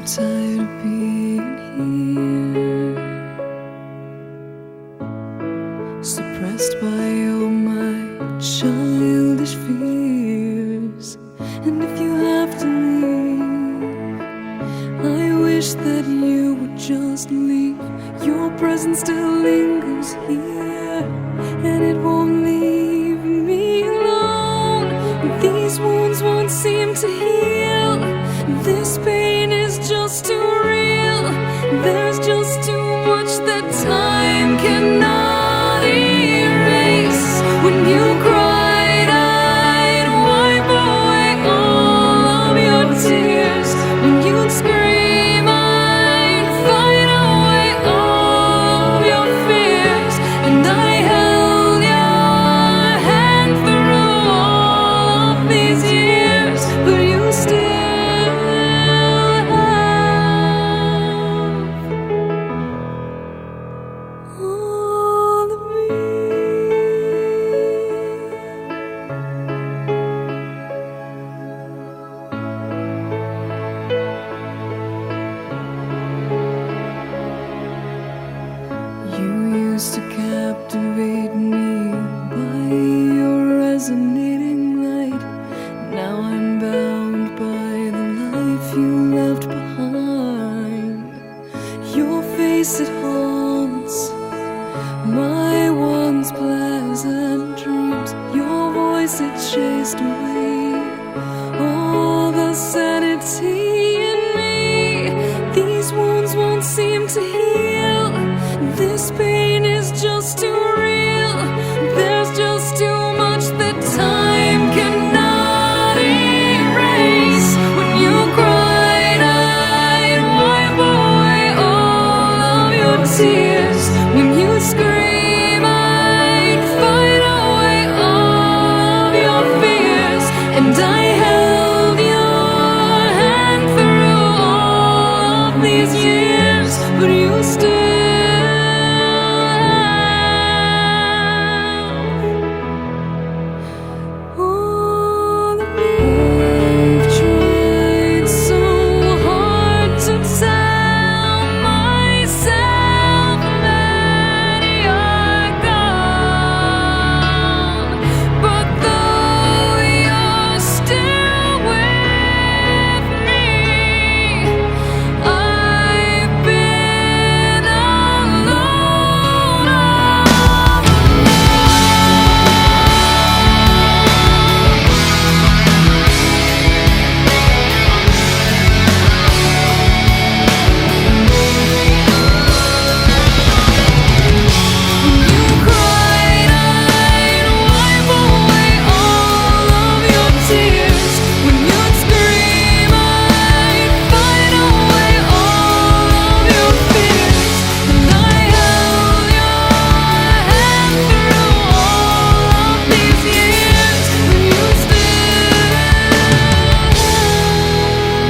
tired of being here, suppressed by all my childish fears. And if you have to leave, I wish that you would just leave. Your presence still lingers here, and it won't leave me alone. These wounds won't seem to heal. This pain is just too real. There's just too much that time cannot erase. When you cried, I'd wipe away all of your tears. When you'd scream, I'd fight away all of your fears. And I held your hand through all of these years, but you still all of me. You used to captivate me by your resonating light. Now I'm bound by the life you left behind. Your face, it haunts my once pleasant dreams. Your voice, it chased away all the sanity in me. These wounds won't seem to heal. This pain is just too real. There's just too much that time cannot erase. When you cried, I'd wipe away all of your tears. When you scream, I'd fight away all of your fears. And I held your hand through all of these years, but you still